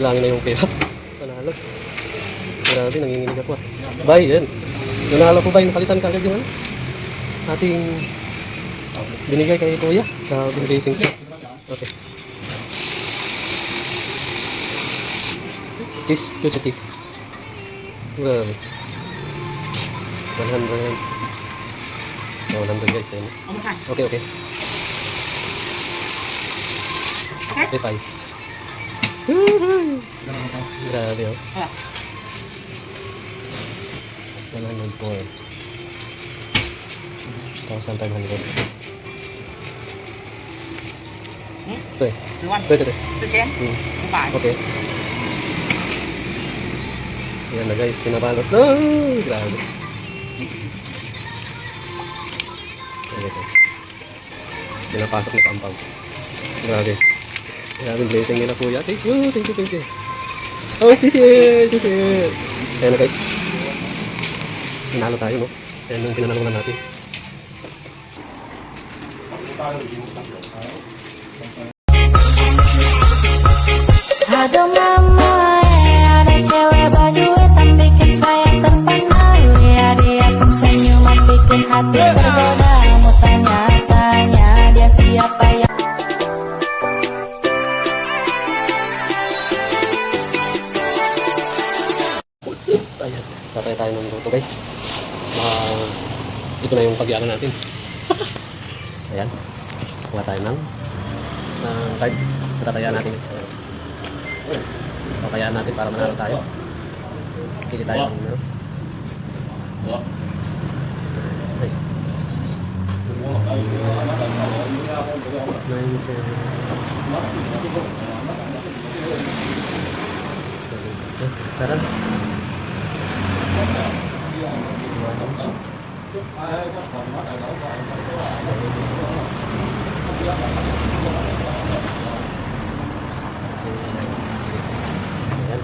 Langin na yung pera. Panalo. Grabe, nanginginig ako ah. Bay, yan. Nanalo ko ba yung nakalitan kagad yung ano? Ating binigay kay Kuya sa racing set. Okay. Cheese, choose a chip. Grabe. 100. Oh, 100 guys. Yan. Okay, okay. Okay, bye. Grabe oh. 104. 1,500.对，10万，对对对， 4500， okay. Yan na guys, pinabalot na. Grabe. Okay, okay. Pinapasok na sa ampaw. Grabe. Grabe blessing nila Kuya. Thank you, thank you, thank you. Oh, sisi. Ayan na guys. Pinalo tayo, no? Ayan yung pinanalunan natin. Aduh mama, ada cewek bajuetan bikin saya terpana. Lihat dia tersenyuman bikin hati tergoda. Mau tanya-tanya dia siapa yang Ayan, tatay tayo ng luto guys. Ito na yung pag-iano natin. Ayan, kuha tayo ng card. Tatayaan natin. Tatayaan natin para manalo tayo. Pili tayo ng numero. Ay. 9, 7. Tara. Ayan.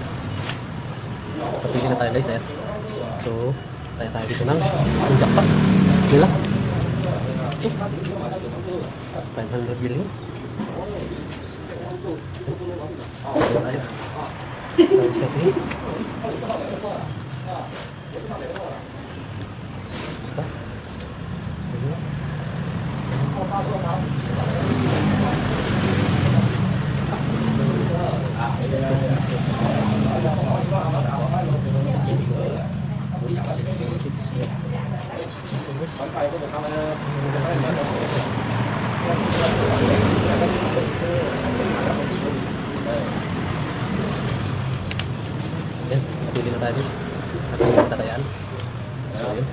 Papili na tayo guys eh. So, tayo dito ng jackpot nila. 500 billion. Tayo tayo. Shopping. Yan, napili na tayo. At tatayaan. So yun,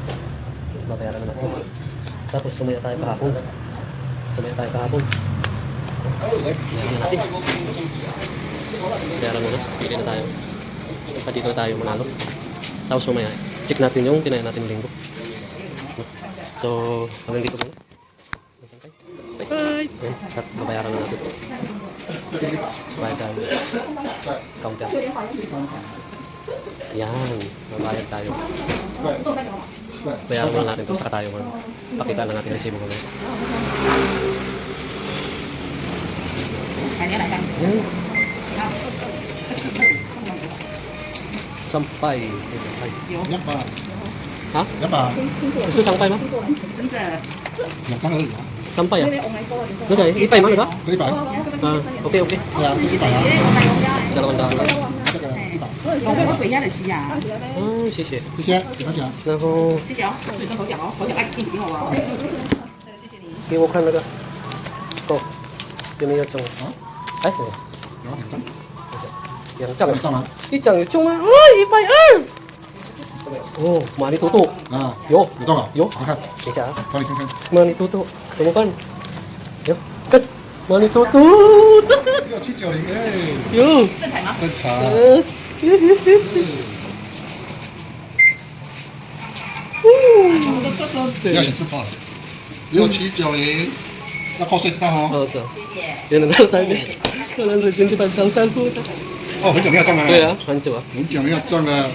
babayaran na natin. Tapos tumaya tayo kahapon. Bayaran na natin. Bayaran muna, pili na tayo. Pa dito na tayo manalo. Tapos mamaya, check natin yung tinaya natin linggo. So, hanggang dito muna. Bye bye! Yan, at babayaran na natin. Bayad tayo. Counter. Yan, mabayad tayo. Bayaran muna natin ito, saka tayo pakita na natin resibo ko. Yan. Sampai. Hah? Gusto sampai mah? 2张而已啊， Sampai ya? Udah ya? Ipay mah udah? 100， Ah, oke oke. 对啊，这100啊， Salamat daw. 这个100，我给我跪下来洗呀， Oh, 谢谢。这些给他讲，然后谢谢哦，对着口角哦，口角爱听听好不好？谢谢你。给我看那个，够，有没有中？哎，对，然后2张，两张以上吗？一张有中吗？哦，120。Oh, Mani tutu. 啊， 有有中了，有，你看，等一下啊。帮你看看， Mani tutu. Temukan. Yo, kan. Mani tutu. 6790，哎， Yo. 正彩吗？正常，要显示多少钱？6790，要扣税知道哦。 Oh, so. 谢谢。 Yan na tayo guys. Walang review kita sa cellphone. 哦，很久没有中了。对啊，很久啊。很久没有中了。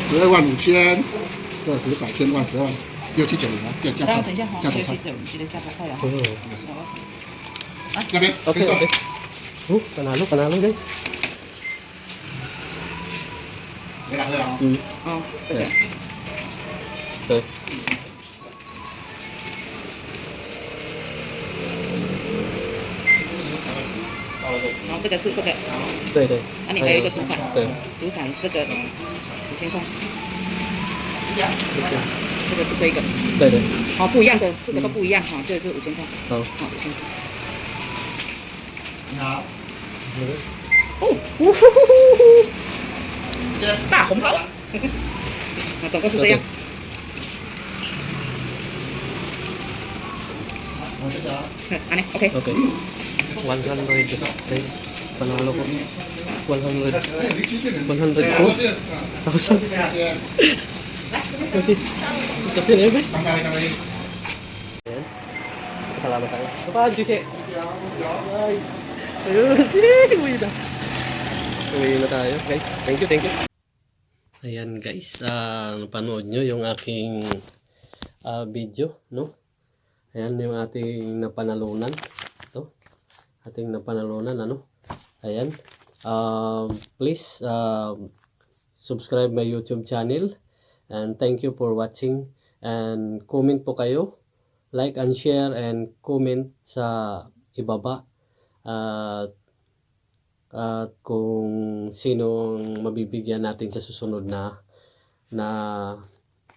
12万5000，20百千万10万，6790啊，这样然后等一下哈，这样走菜，这个记得加菜啊。嗯那边 ，OK 跟着 OK。Panalo guys. Lihat, lihat. 哦，这个 Okay. 然后这个是这个，对对。那你还有一个赌场，对。赌场这个5000块，这个是这个，对对。哦，不一样的，4个都不一样哈，对，这5000块，好。好5000块，你好，哦，先大红包，那总共是这样，我这个安尼 OK， Okay. 100 guys. Panalo ko. 100. 哎，离奇变人， 100 两 ko. 个变， 1,000. 先 Okay. Ito yun guys. kamari kamari。 Ayan. Salamat tayo. Kapag, Jose. Bye. Ayun. Uwi na. Uwi na tayo guys. Thank you, thank you. Ayan guys. Napanood nyo yung aking video, no? Ayan yung ating napanalunan. Ito. Ating napanalunan, ano? Ayan. Please subscribe my YouTube channel. And thank you for watching. And comment po kayo. Like and share and comment sa ibaba. At kung sinong mabibigyan natin sa susunod na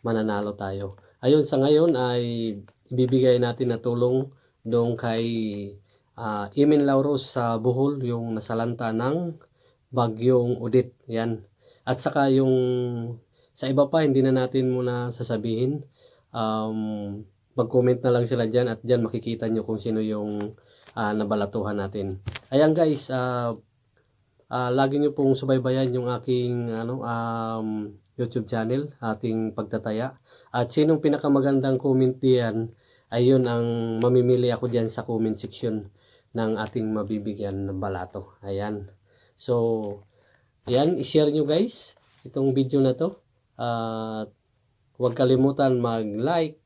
mananalo tayo. Ayun, sa ngayon ay ibibigay natin na tulong doon kay Imin Lauros sa Bohol, yung nasalanta ng bagyong Odette. Yan. At saka yung sa iba pa, hindi na natin muna sasabihin. Mag-comment na lang sila dyan at dyan makikita nyo kung sino yung nabalatuhan natin. Ayan guys, lagi nyo pong subaybayan yung aking YouTube channel, ating pagtataya. At sinong pinakamagandang comment diyan, ayun ang mamimili ako diyan sa comment section ng ating mabibigyan ng balato. Ayan. So, yan, i-share nyo guys itong video na to. At huwag kalimutan mag-like,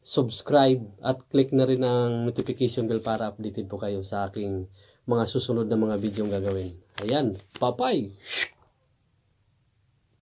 subscribe at click na rin ang notification bell para updated po kayo sa aking mga susunod na mga video gagawin. Ayan, bye-bye!